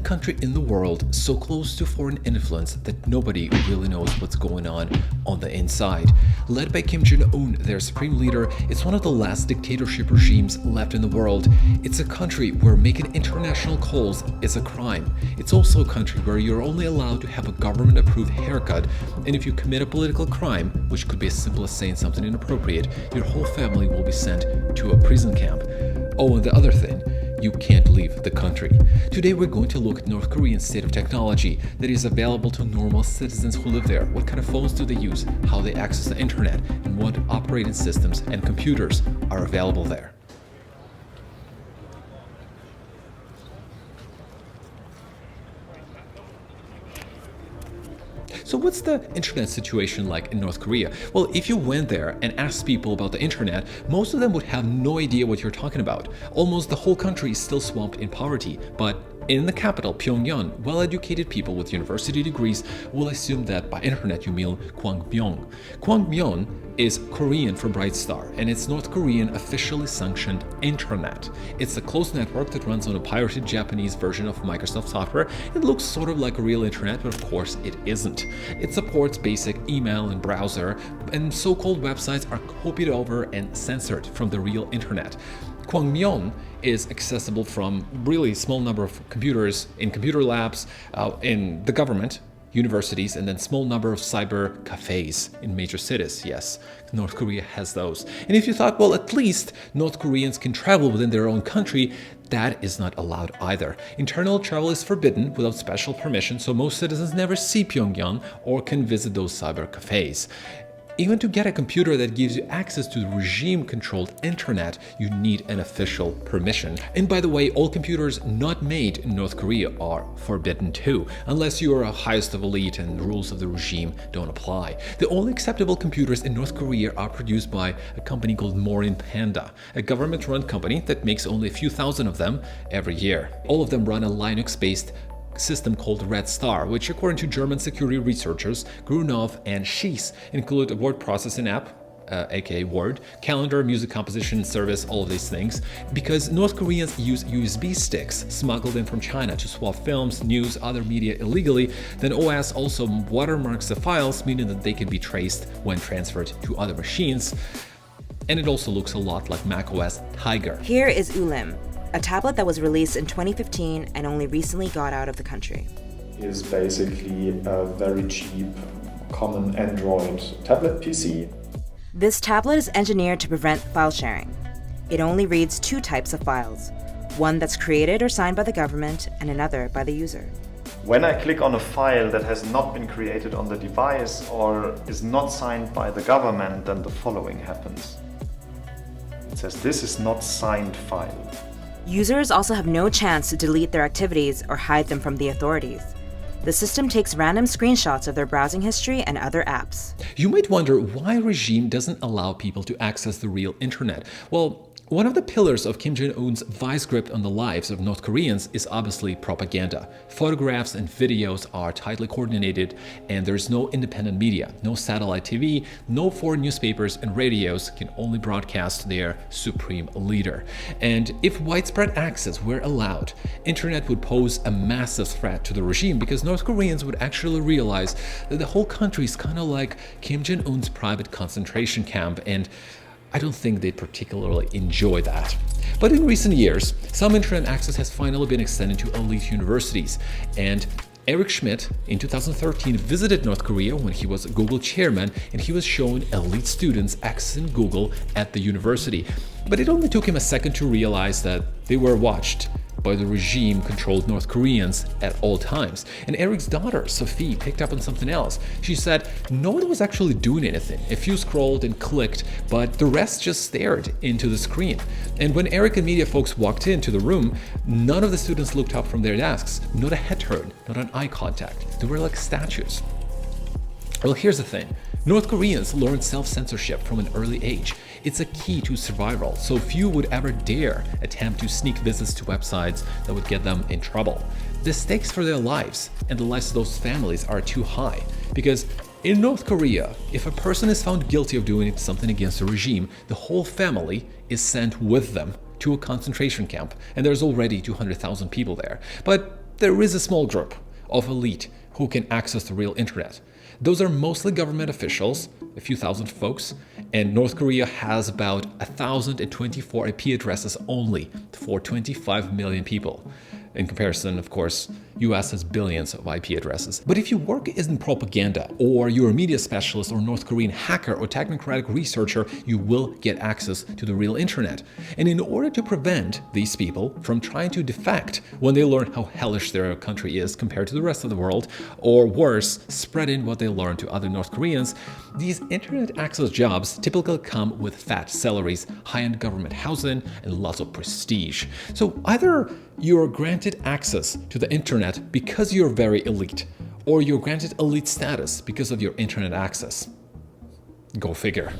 country in the world so close to foreign influence that nobody really knows what's going on the inside. Led by Kim Jong-un, their supreme leader, it's one of the last dictatorship regimes left in the world. It's a country where making international calls is a crime. It's also a country where you're only allowed to have a government-approved haircut, and if you commit a political crime, which could be as simple as saying something inappropriate, your whole family will be sent to a prison camp. Oh, and the other thing, you can't leave the country. Today we're going to look at North Korea's state of technology that is available to normal citizens who live there. What kind of phones do they use, how they access the internet, and what operating systems and computers are available there. So what's the internet situation like in North Korea? Well, if you went there and asked people about the internet, most of them would have no idea what you're talking about. Almost the whole country is still swamped in poverty, but in the capital, Pyongyang, well-educated people with university degrees will assume that by internet you mean Kwangbyon. Kwangbyon is Korean for bright star, and it's North Korean officially sanctioned internet. It's a closed network that runs on a pirated Japanese version of Microsoft software. It looks sort of like a real internet, but of course it isn't. It supports basic email and browser, and so-called websites are copied over and censored from the real internet. Kwangbyon is accessible from really small number of computers in computer labs, in the government, universities, and then small number of cyber cafes in major cities. Yes, North Korea has those. And if you thought, well, at least North Koreans can travel within their own country, that is not allowed either. Internal travel is forbidden without special permission, so most citizens never see Pyongyang or can visit those cyber cafes. Even to get a computer that gives you access to the regime-controlled internet, you need an official permission. And by the way, all computers not made in North Korea are forbidden too, unless you are a highest of elite and rules of the regime don't apply. The only acceptable computers in North Korea are produced by a company called Morin Panda, a government-run company that makes only a few thousand of them every year. All of them run a Linux-based system called Red Star, which according to German security researchers Grunov and Schiess include a word processing app, aka Word, calendar, music composition service, all of these things, because North Koreans use USB sticks smuggled in from China to swap films, news, other media illegally. Then OS also watermarks the files, meaning that they can be traced when transferred to other machines. And it also looks a lot like macOS Tiger. Here is Ulim, a tablet that was released in 2015 and only recently got out of the country. Is basically a very cheap, common Android tablet PC. This tablet is engineered to prevent file sharing. It only reads two types of files, one that's created or signed by the government and another by the user. When I click on a file that has not been created on the device or is not signed by the government, then the following happens. It says, "This is not signed file." Users also have no chance to delete their activities or hide them from the authorities. The system takes random screenshots of their browsing history and other apps. You might wonder why a regime doesn't allow people to access the real internet. Well, one of the pillars of Kim Jong-un's vice grip on the lives of North Koreans is obviously propaganda. Photographs and videos are tightly coordinated, and there's no independent media, no satellite TV, no foreign newspapers and radios can only broadcast their supreme leader. And if widespread access were allowed, internet would pose a massive threat to the regime because North Koreans would actually realize that the whole country is kind of like Kim Jong-un's private concentration camp, and I don't think they'd particularly enjoy that. But in recent years, some internet access has finally been extended to elite universities. And Eric Schmidt in 2013 visited North Korea when he was Google chairman, and he was showing elite students accessing Google at the university. But it only took him a second to realize that they were watched by the regime-controlled North Koreans at all times. And Eric's daughter, Sophie, picked up on something else. She said no one was actually doing anything. A few scrolled and clicked, but the rest just stared into the screen. And when Eric and media folks walked into the room, none of the students looked up from their desks. Not a head turn, not an eye contact. They were like statues. Well, here's the thing. North Koreans learn self-censorship from an early age. It's a key to survival, so few would ever dare attempt to sneak visits to websites that would get them in trouble. The stakes for their lives and the lives of those families are too high, because in North Korea, if a person is found guilty of doing something against the regime, the whole family is sent with them to a concentration camp, and there's already 200,000 people there. But there is a small group of elite who can access the real internet. Those are mostly government officials, a few thousand folks, and North Korea has about 1,024 IP addresses only for 25 million people. In comparison, of course, US has billions of IP addresses. But if you work in propaganda, or you're a media specialist or North Korean hacker or technocratic researcher, you will get access to the real internet. And in order to prevent these people from trying to defect when they learn how hellish their country is compared to the rest of the world, or worse, spreading what they learn to other North Koreans, these internet access jobs typically come with fat salaries, high-end government housing, and lots of prestige. So either you're granted access to the internet because you're very elite, or you're granted elite status because of your internet access. Go figure.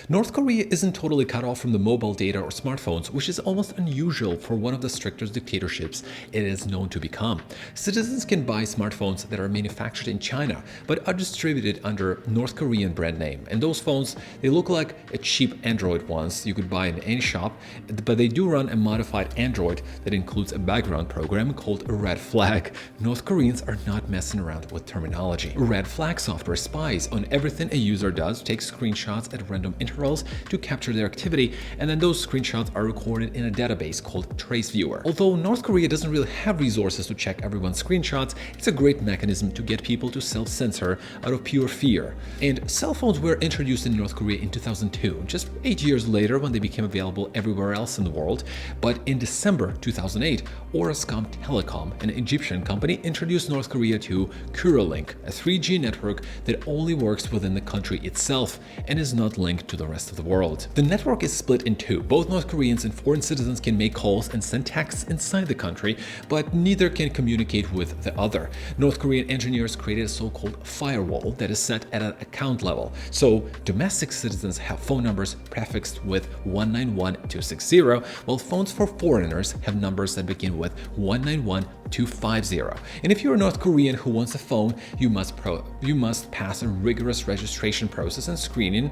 North Korea isn't totally cut off from the mobile data or smartphones, which is almost unusual for one of the strictest dictatorships it is known to become. Citizens can buy smartphones that are manufactured in China, but are distributed under North Korean brand name. And those phones, they look like a cheap Android ones you could buy in any shop, but they do run a modified Android that includes a background program called Red Flag. North Koreans are not messing around with terminology. Red Flag software spies on everything a user does, takes screenshots at random intervals to capture their activity, and then those screenshots are recorded in a database called TraceViewer. Although North Korea doesn't really have resources to check everyone's screenshots, it's a great mechanism to get people to self-censor out of pure fear. And cell phones were introduced in North Korea in 2002, just 8 years later when they became available everywhere else in the world. But in December 2008, Orascom Telecom, an Egyptian company, introduced North Korea to Kuralink, a 3G network that only works within the country itself and is not linked to the rest of the world. The network is split in two. Both North Koreans and foreign citizens can make calls and send texts inside the country, but neither can communicate with the other. North Korean engineers created a so-called firewall that is set at an account level. So domestic citizens have phone numbers prefixed with 191260, while phones for foreigners have numbers that begin with 191250. And if you're a North Korean who wants a phone, you must pass a rigorous registration process and screening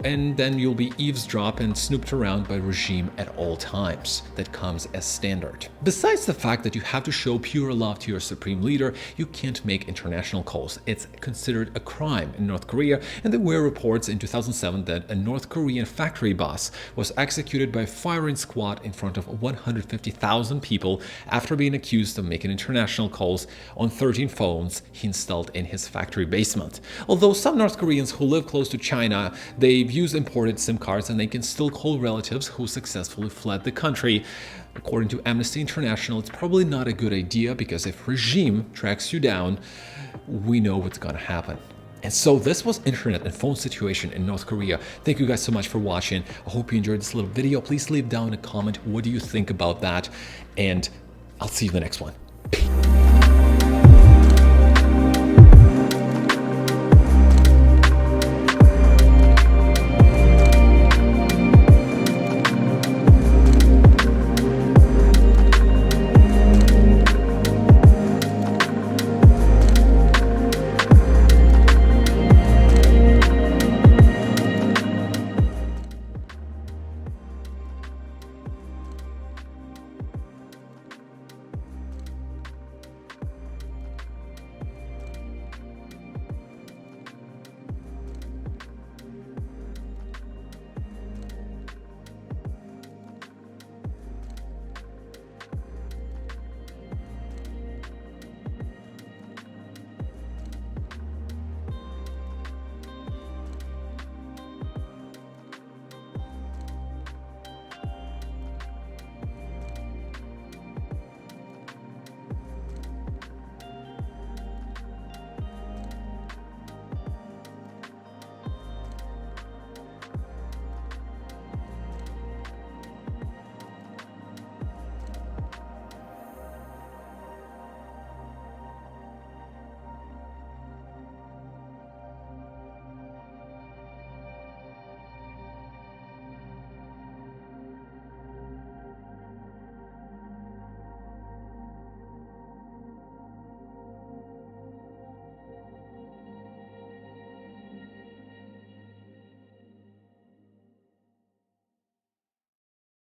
and then you'll be eavesdropped and snooped around by regime at all times. That comes as standard. Besides the fact that you have to show pure love to your supreme leader, you can't make international calls. It's considered a crime in North Korea, and there were reports in 2007 that a North Korean factory boss was executed by a firing squad in front of 150,000 people after being accused of making international calls on 13 phones he installed in his factory basement. Although some North Koreans who live close to China, they've used imported SIM cards and they can still call relatives who successfully fled the country. According to Amnesty International, it's probably not a good idea because if regime tracks you down, we know what's gonna happen. And so this was internet and phone situation in North Korea. Thank you guys so much for watching. I hope you enjoyed this little video. Please leave down a comment. What do you think about that? And I'll see you in the next one.